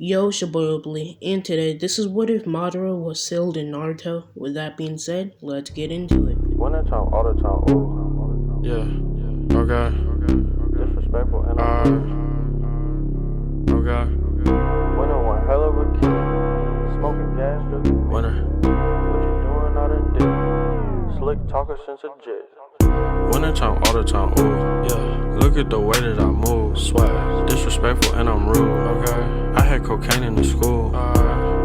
Yo, Shaboyobly, and today, this is what if Madara was sealed in Naruto. With that being said, let's get into it. One at a time, all the time, ooh. Yeah. Okay. Disrespectful and okay. Winner one hell of a kid. Smoking gas, drinking winner. What you doing out in dick? Slick talker since a jet. Winter time, all the time, ooh. Yeah. Look at the way that I move. Swag. Disrespectful and I'm rude. Okay. I had cocaine in the school.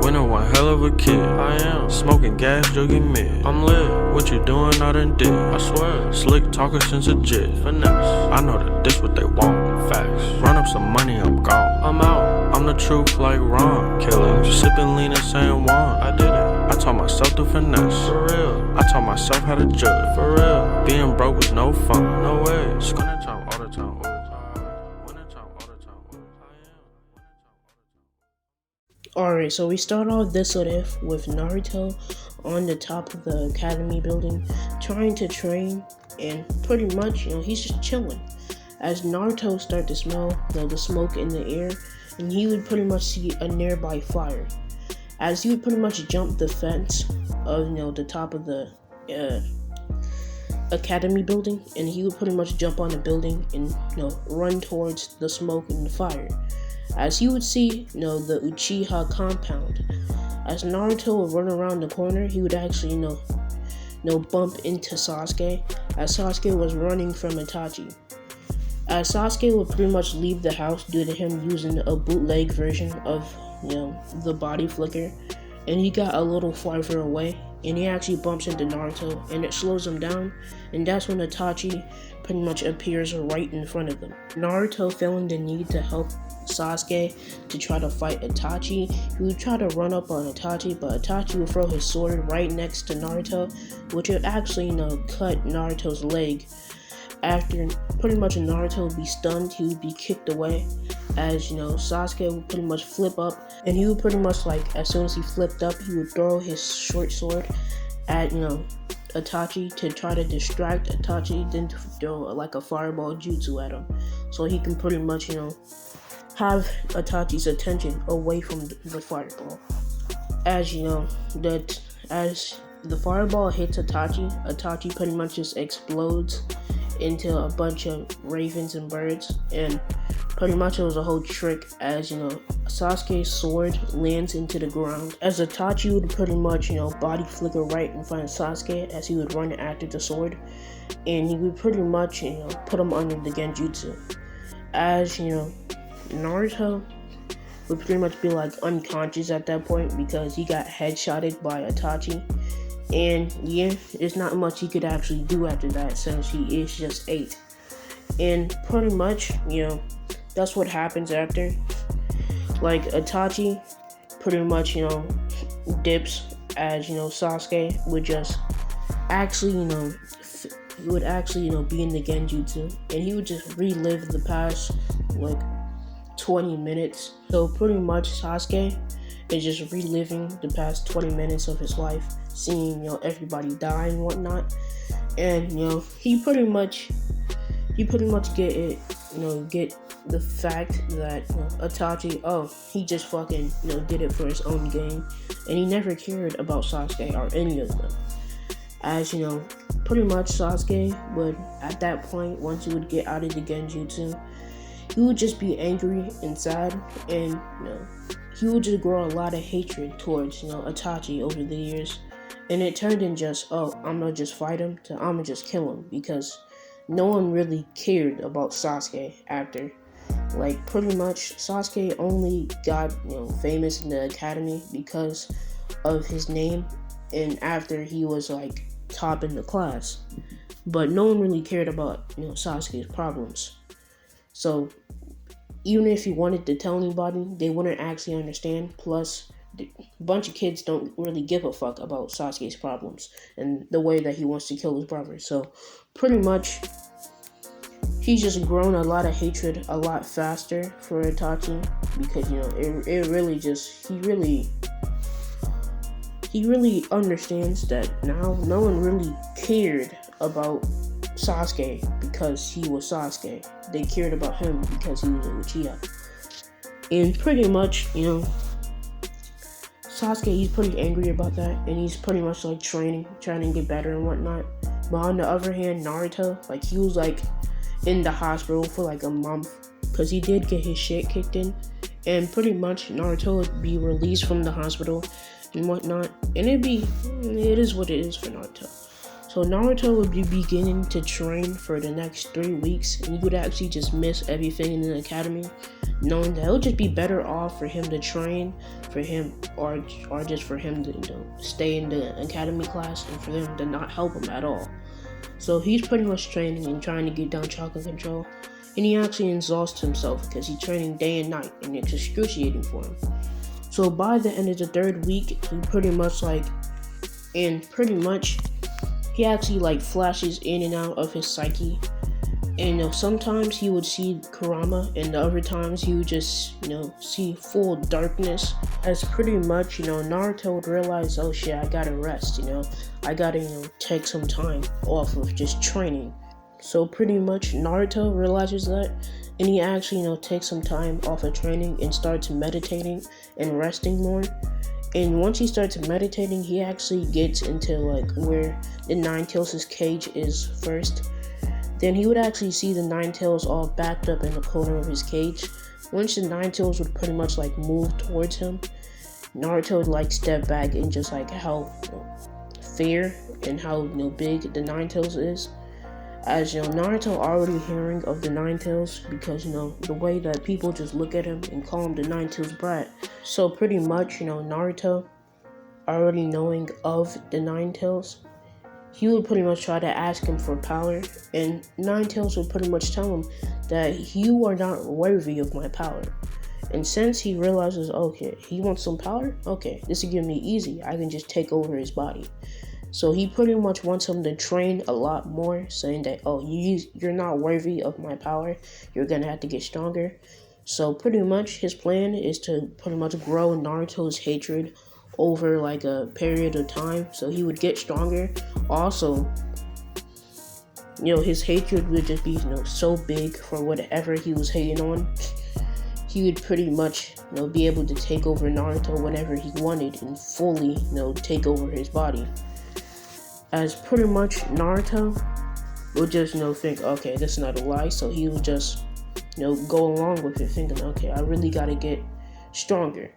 Winner one hell of a kid. I am. Smoking gas, drinking mid. I'm lit. What you doing out in dick? I swear. Slick talker since a jet. Finesse. I know that this what they want. Facts. Run up some money, I'm gone. I'm out. I'm the truth like Ron. Killing. Sipping lean and saying one. I did it. I taught myself to finesse. For real. I taught myself how to judge. For real. Being broke was no fun. No way. Winter time, all the time. Winter time, all the time. Alright, so we start off this what if with Naruto on the top of the academy building, trying to train, and pretty much, he's just chilling. As Naruto started to smell, the smoke in the air, and he would pretty much see a nearby fire. As he would pretty much jump the fence of, the top of the academy building, and he would pretty much jump on the building and, run towards the smoke and the fire. As he would see, the Uchiha compound. As Naruto would run around the corner, he would actually, bump into Sasuke, as Sasuke was running from Itachi. As Sasuke would pretty much leave the house due to him using a bootleg version of, the body flicker, and he got a little farther away, and he actually bumps into Naruto, and it slows him down, and that's when Itachi pretty much appears right in front of him. Naruto feeling the need to help Sasuke to try to fight Itachi, he would try to run up on Itachi, but Itachi would throw his sword right next to Naruto, which would actually, cut Naruto's leg. After pretty much Naruto would be stunned, he would be kicked away, as Sasuke would pretty much flip up, and he would pretty much, as soon as he flipped up, he would throw his short sword at Itachi to try to distract Itachi, then to throw a fireball jutsu at him, so he can pretty much have Itachi's attention away from the fireball. As as the fireball hits Itachi pretty much just explodes into a bunch of ravens and birds, and pretty much it was a whole trick, as Sasuke's sword lands into the ground, as Itachi would pretty much body flicker right in front of Sasuke as he would run after the sword, and he would pretty much put him under the genjutsu. As Naruto would pretty much be unconscious at that point because he got headshotted by Itachi. And yeah, there's not much he could actually do after that since he is just 8. And pretty much, that's what happens after. Itachi pretty much, dips, as, Sasuke would just actually, he would actually, be in the genjutsu, and he would just relive the past, 20 minutes. So pretty much Sasuke is just reliving the past 20 minutes of his life, seeing everybody die and whatnot, and he pretty much get it, get the fact that Itachi, he just fucking did it for his own gain, and he never cared about Sasuke or any of them. As pretty much Sasuke would, at that point, once he would get out of the genjutsu, he would just be angry and sad, and he would just grow a lot of hatred towards Itachi over the years, and it turned in just, I'm gonna just fight him to I'm gonna just kill him, because no one really cared about Sasuke after. Pretty much Sasuke only got famous in the academy because of his name, and after he was top in the class, but no one really cared about Sasuke's problems. So even if he wanted to tell anybody, they wouldn't actually understand. Plus, a bunch of kids don't really give a fuck about Sasuke's problems and the way that he wants to kill his brother. So pretty much, he's just grown a lot of hatred a lot faster for Itachi, because it really just he really understands that now no one really cared about Sasuke because he was Sasuke. They cared about him because he was a Uchiha. And pretty much, Sasuke, he's pretty angry about that, and he's pretty much like training, trying to get better and whatnot. But on the other hand, Naruto, like he was like in the hospital for like a month because he did get his shit kicked in, and pretty much Naruto would be released from the hospital and whatnot, and it is what it is for Naruto. So Naruto would be beginning to train for the next 3 weeks, and he would actually just miss everything in the academy, knowing that it would just be better off for him to train for him, or just for him to stay in the academy class and for them to not help him at all. So he's pretty much training and trying to get down chakra control, and he actually exhausts himself because he's training day and night, and it's excruciating for him. So by the end of the 3rd week, he pretty much he actually like flashes in and out of his psyche. And sometimes he would see Kurama, and the other times he would just see full darkness. As pretty much Naruto would realize, oh shit, I gotta rest. I gotta take some time off of just training. So pretty much Naruto realizes that, and he actually takes some time off of training and starts meditating and resting more. And once he starts meditating, he actually gets into like where the Nine Tails' cage is first. Then he would actually see the Nine Tails all backed up in the corner of his cage. Once the Nine Tails would pretty much like move towards him, Naruto would like step back and just like how fair and how big the Nine Tails is. As Naruto already hearing of the Nine Tails because the way that people just look at him and call him the Nine Tails brat. So pretty much Naruto already knowing of the Nine Tails, he would pretty much try to ask him for power, and Nine Tails would pretty much tell him that you are not worthy of my power. And since he realizes, okay, he wants some power, okay, this will give me easy. I can just take over his body. So he pretty much wants him to train a lot more, saying that, oh, you're not worthy of my power. You're gonna have to get stronger. So pretty much his plan is to pretty much grow Naruto's hatred over like a period of time. So he would get stronger. Also, his hatred would just be so big for whatever he was hating on. He would pretty much be able to take over Naruto whenever he wanted and fully take over his body. As pretty much Naruto would just think, okay, this is not a lie, so he would just go along with it, thinking, okay, I really gotta get stronger.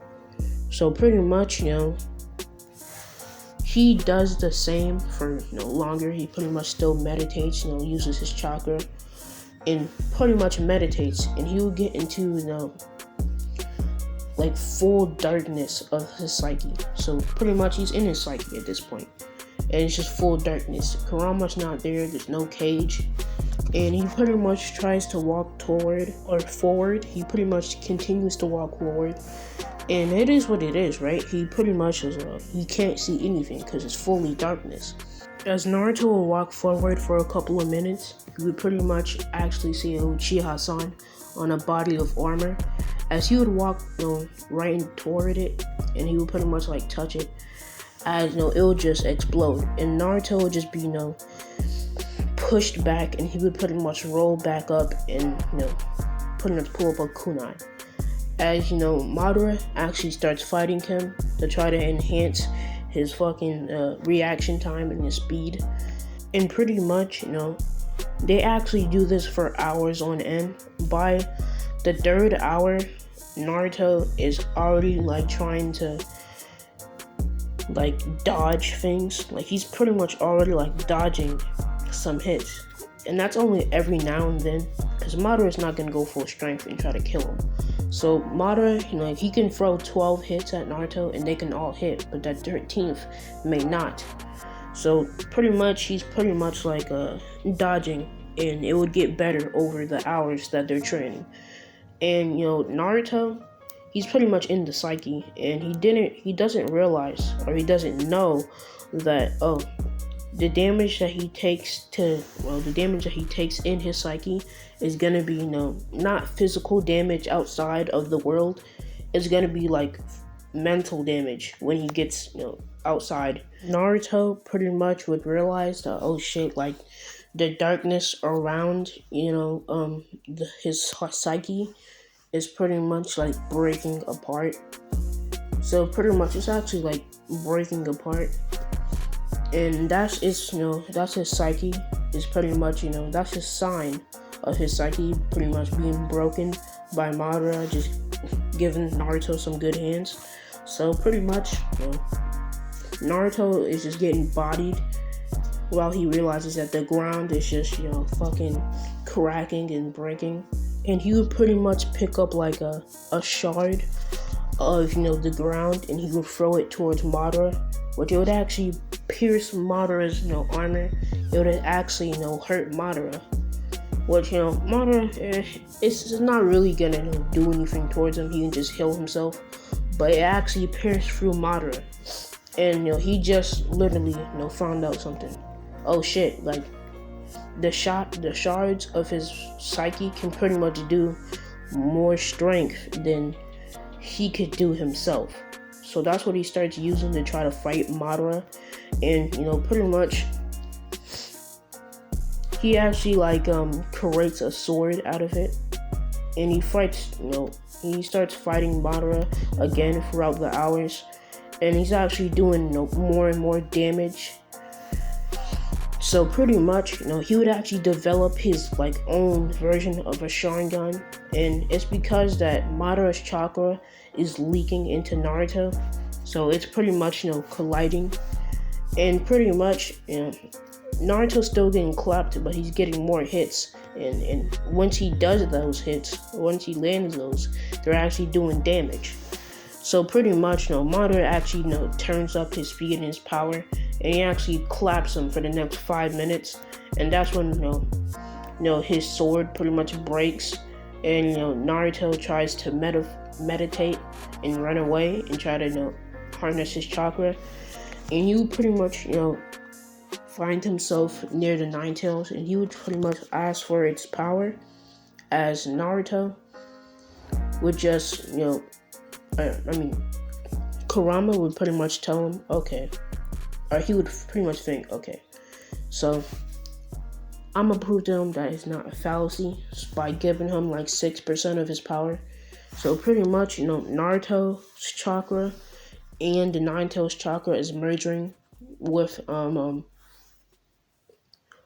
So pretty much he does the same for longer. He pretty much still meditates, uses his chakra and pretty much meditates, and he will get into like full darkness of his psyche. So pretty much he's in his psyche at this point, and it's just full darkness. Kurama's not there, there's no cage, and he pretty much tries to walk toward or forward. He pretty much continues to walk forward, and it is what it is, right? He pretty much is he can't see anything because it's fully darkness. As Naruto will walk forward for a couple of minutes, you would pretty much actually see a Uchiha-san on a body of armor. As he would walk right toward it, and he would pretty much like touch it, as it would just explode, and Naruto would just be pushed back, and he would pretty much roll back up and pretty much pull up a kunai. As Madara actually starts fighting him to try to enhance his fucking reaction time and his speed, and pretty much they actually do this for hours on end. By the 3rd hour, Naruto is already like trying to like dodge things. Like he's pretty much already like dodging some hits, and that's only every now and then, because Madara is not gonna go full strength and try to kill him. So Madara, he can throw 12 hits at Naruto and they can all hit, but that 13th may not. So pretty much he's pretty much like dodging, and it would get better over the hours that they're training. And Naruto, he's pretty much in the psyche, and he doesn't realize, or he doesn't know that the damage that he takes in his psyche is gonna be not physical damage outside of the world. It's gonna be like mental damage when he gets outside. Naruto pretty much would realize that, oh shit, like the darkness around his psyche is pretty much like breaking apart. So pretty much it's actually like breaking apart. And that's its that's his psyche. Is pretty much that's his sign of his psyche pretty much being broken by Madara just giving Naruto some good hands. So pretty much Naruto is just getting bodied while he realizes that the ground is just fucking cracking and breaking. And he would pretty much pick up like a shard of the ground, and he would throw it towards Madara, which it would actually pierce Madara's armor. It would actually hurt Madara, which Madara it's not really gonna do anything towards him. He can just heal himself, but it actually pierced through Madara, and he just literally found out something. Oh shit! Like the shards of his psyche can pretty much do more strength than he could do himself. So that's what he starts using to try to fight Madara. And pretty much he actually creates a sword out of it, and he fights he starts fighting Madara again throughout the hours, and he's actually doing more and more damage. So pretty much he would actually develop his own version of a Sharingan, and it's because that Madara's chakra is leaking into Naruto, so it's pretty much colliding, and pretty much Naruto's still getting clapped, but he's getting more hits, and once he does those hits, once he lands those, they're actually doing damage. So pretty much Madara actually turns up his speed and his power, and he actually claps him for the next 5 minutes, and that's when his sword pretty much breaks, and Naruto tries to meditate and run away and try to harness his chakra, and you pretty much find himself near the Nine Tails, and he would pretty much ask for its power, as Naruto would just Kurama would pretty much tell him, okay, or he would pretty much think, okay, so I'm gonna prove to him that it's not a fallacy by giving him 6% of his power. So pretty much Naruto's chakra and the Nine Tails chakra is merging with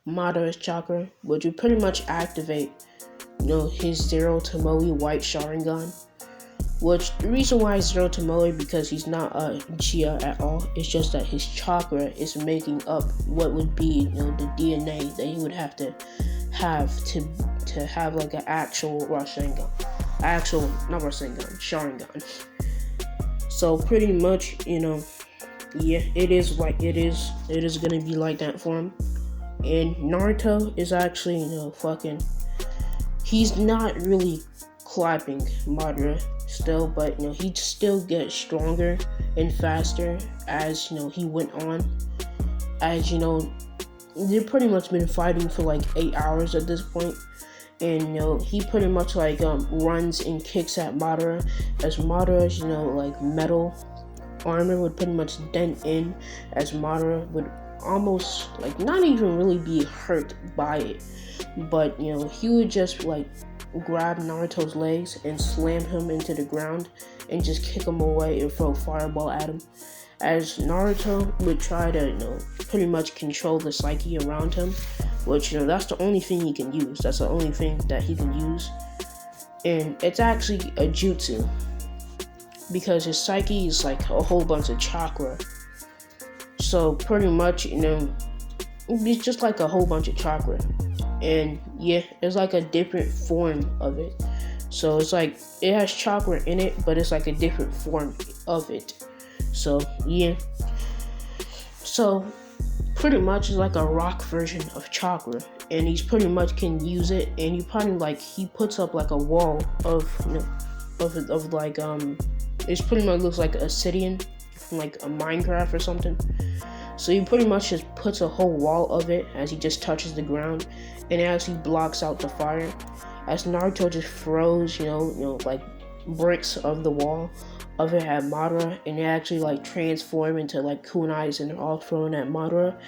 Madara's chakra, which would pretty much activate his Zero Tomoe White Sharingan. Which the reason why it's Zero Tomoe, because he's not a Uchiha at all. It's just that his chakra is making up what would be the DNA that he would have to have an actual Sharingan. Sharingan. So pretty much yeah, it is gonna be like that for him. And Naruto is actually he's not really clapping Madara still, but he still gets stronger and faster as he went on. As they've pretty much been fighting for 8 hours at this point, and he pretty much runs and kicks at Madara, as Madara's metal armor would pretty much dent in, as Madara would almost not even really be hurt by it, but he would just grab Naruto's legs and slam him into the ground and just kick him away and throw a fireball at him, as Naruto would try to pretty much control the psyche around him, which that's the only thing he can use. That's the only thing that he can use, and it's actually a jutsu, because his psyche is a whole bunch of chakra. So pretty much it's just a whole bunch of chakra. And yeah, it's a different form of it. So it's it has chakra in it, but it's a different form of it. So yeah. So pretty much it's a rock version of chakra, and he's pretty much can use it, and he probably he puts up a wall of it pretty much looks like obsidian from a Minecraft or something. So he pretty much just puts a whole wall of it as he just touches the ground, and it actually blocks out the fire, as Naruto just throws bricks of the wall of it had Madara, and they actually like transform into like kunais, and they're all thrown at Madara.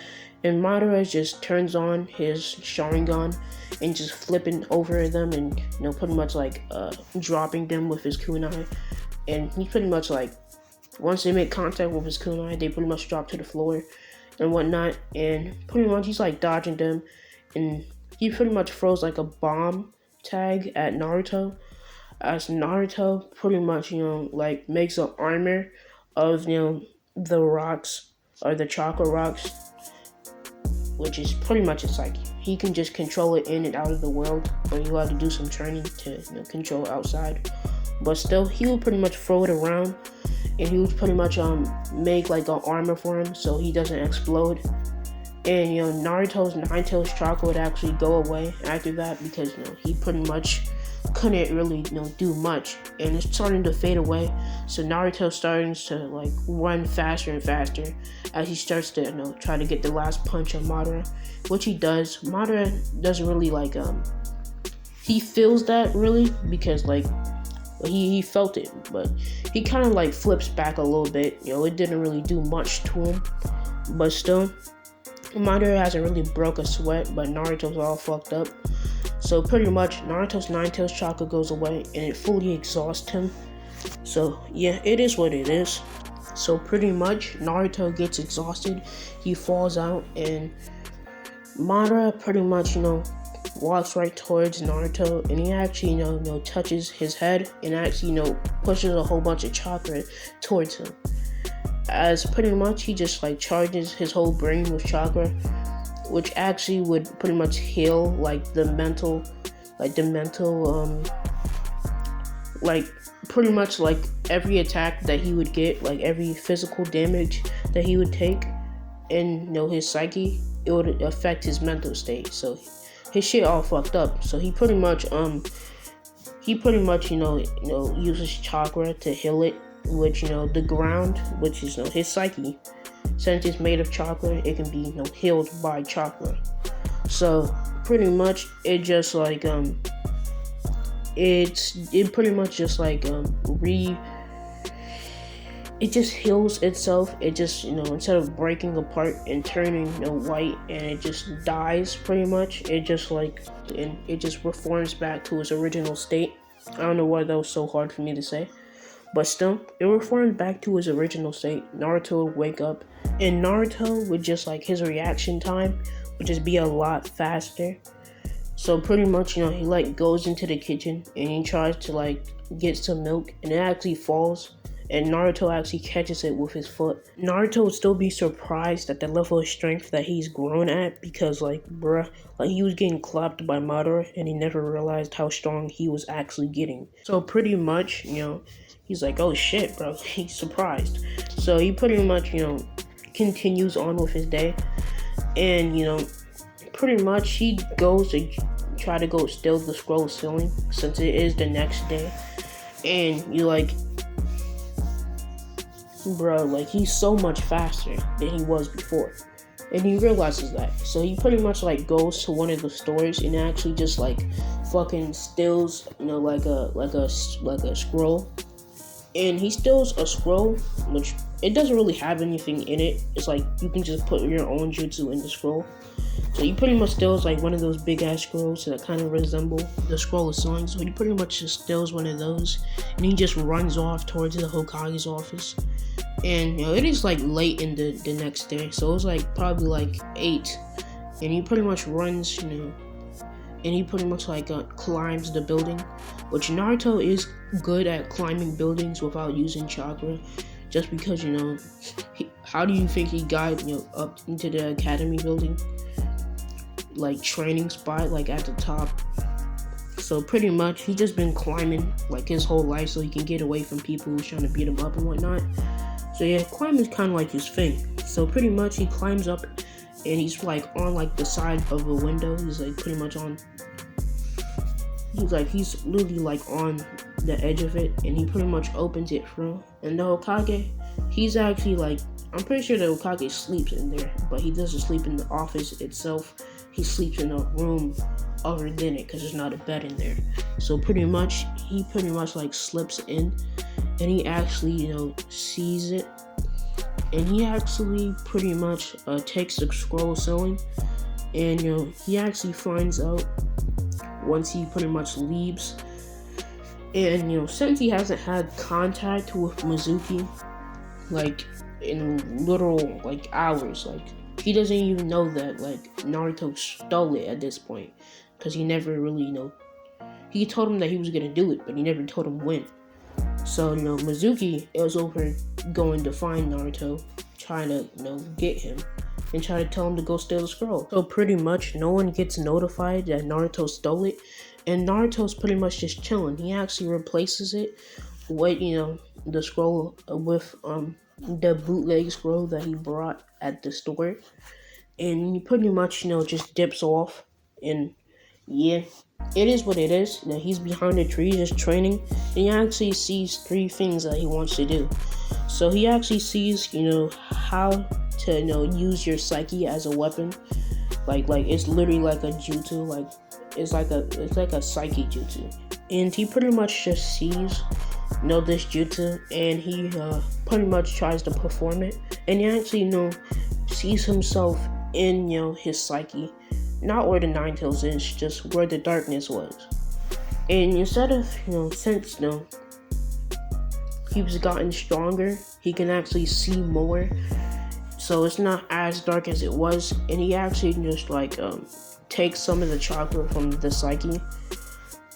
And Madara just turns on his Sharingan and just flipping over them, and pretty much like dropping them with his kunai. And he pretty much like, once they make contact with his kunai, they pretty much drop to the floor and whatnot. And pretty much he's like dodging them, and he pretty much throws like a bomb tag at Naruto, as Naruto pretty much like makes an armor of the rocks, or the chakra rocks, which is pretty much a psyche. He can just control it in and out of the world, but he had to do some training to control outside. But still, he would pretty much throw it around, and he would pretty much make like an armor for him so he doesn't explode. And Naruto's Nine Tails chakra would actually go away after that, because he pretty much couldn't really do much, and it's starting to fade away. So Naruto's starting to like run faster and faster as he starts to try to get the last punch on Madara, which he does. Madara doesn't really like he feels that really, because like he felt it, but he kind of like flips back a little bit. It didn't really do much to him, but still Madara hasn't really broke a sweat, but Naruto's all fucked up. So pretty much Naruto's Nine Tails chakra goes away, and it fully exhausts him. So yeah, it is what it is. So pretty much Naruto gets exhausted, he falls out, and Madara pretty much walks right towards Naruto, and he actually touches his head, and actually pushes a whole bunch of chakra towards him, as pretty much he just like charges his whole brain with chakra, which actually would pretty much heal like the mental like pretty much like every attack that he would get, like every physical damage that he would take in his psyche, it would affect his mental state. So his shit all fucked up. So he pretty much uses chakra to heal it, which the ground, which is his psyche, since it's made of chakra, it can be healed by chakra. So pretty much it just like it pretty much just like it just heals itself. It just instead of breaking apart and turning white, and it just dies pretty much, it just reforms back to its original state. I don't know why that was so hard for me to say, but still, it reformed back to his original state. Naruto would wake up, and Naruto would just like, his reaction time would just be a lot faster. So pretty much, he like goes into the kitchen, and he tries to like get some milk, and it actually falls, and Naruto actually catches it with his foot. Naruto would still be surprised at the level of strength that he's grown at, because like he was getting clapped by Madara, and he never realized how strong he was actually getting. So pretty much, he's like, oh shit, bro. He's surprised. So he pretty much, continues on with his day. And, pretty much he goes to try to go steal the scroll ceiling, since it is the next day. And you like, bro, like he's so much faster than he was before. And he realizes that. So he pretty much like goes to one of the stores and actually just like fucking steals, like a scroll. And he steals a scroll, which it doesn't really have anything in it. It's like you can just put your own jutsu in the scroll. So he pretty much steals like one of those big ass scrolls that kind of resemble the scroll of sewing. So he pretty much just steals one of those, and he just runs off towards the Hokage's office. And it is like late in the next day, so it was like probably like 8, and he pretty much runs, and he pretty much like climbs the building, which Naruto is good at climbing buildings without using chakra, just because how do you think he got up into the academy building, like training spot, like at the top? So pretty much he just been climbing like his whole life so he can get away from people who's trying to beat him up and whatnot. So yeah, climbing's kind of like his thing. So pretty much he climbs up, and he's like on like the side of a window. He's like pretty much on, he's literally like on the edge of it, and he pretty much opens it through. And the Hokage, he's actually like, I'm pretty sure the Hokage sleeps in there, but he doesn't sleep in the office itself. He sleeps in a room other than it because there's not a bed in there. So he pretty much like slips in, and he actually sees it, and he actually pretty much takes the scroll of sewing, and he actually finds out once he pretty much leaves. And since he hasn't had contact with Mizuki like in literal like hours, like he doesn't even know that like Naruto stole it at this point, because he never really he told him that he was gonna do it, but he never told him when. So Mizuki is over going to find Naruto, trying to get him and try to tell him to go steal the scroll. So pretty much no one gets notified that Naruto stole it, and Naruto's pretty much just chilling. He actually replaces it with the scroll with the bootleg scroll that he brought at the store, and he pretty much just dips off. And yeah, it is what it is. He's behind a tree just training, and he actually sees 3 things that he wants to do. So he actually sees how to use your psyche as a weapon. Like it's literally like a jutsu, like it's like a psyche jutsu. And he pretty much just sees this jutsu, and he pretty much tries to perform it, and he actually sees himself in his psyche, not where the Nine Tails is, just where the darkness was. And instead of since he's gotten stronger, he can actually see more, so it's not as dark as it was. And he actually just like takes some of the chakra from the psyche,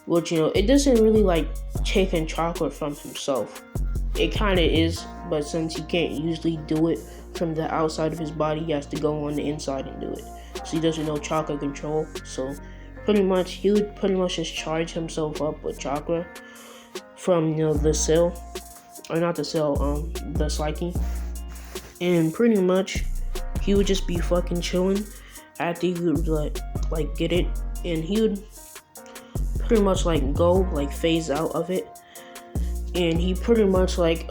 which it doesn't really like taking chakra from himself. It kind of is, but since he can't usually do it from the outside of his body, he has to go on the inside and do it. So he doesn't know chakra control. So pretty much he would pretty much just charge himself up with chakra from the cell, or not the cell, the psyche. And pretty much he would just be fucking chilling after he would like get it, and he would pretty much like go like phase out of it. And he pretty much like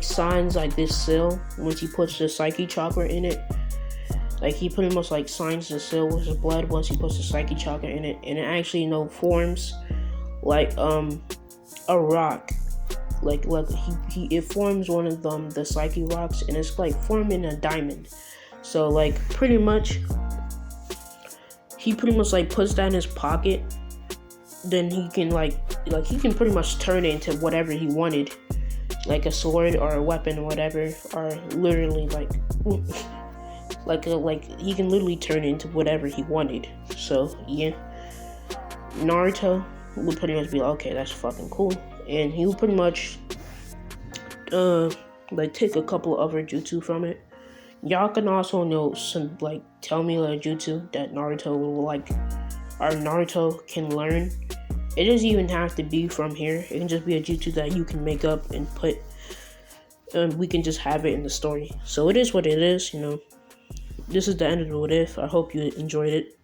signs like this seal once he puts the psyche chakra in it. Like he pretty much like signs the seal with his blood once he puts the psyche chakra in it, and it actually forms like a rock. Like it forms one of them, the psyche rocks, and it's like forming a diamond. So like pretty much he pretty much like puts that in his pocket. Then he can like he can pretty much turn it into whatever he wanted, like a sword or a weapon or whatever, or literally like he can literally turn it into whatever he wanted. So yeah, Naruto would pretty much be like, okay, that's fucking cool, and he would pretty much like take a couple of other jutsu from it. Y'all can also some like tell me like jutsu that Naruto will like, or Naruto can learn. It doesn't even have to be from here. It can just be a jutsu that you can make up and put, and we can just have it in the story. So it is what it is. This is the end of the What If. I hope you enjoyed it.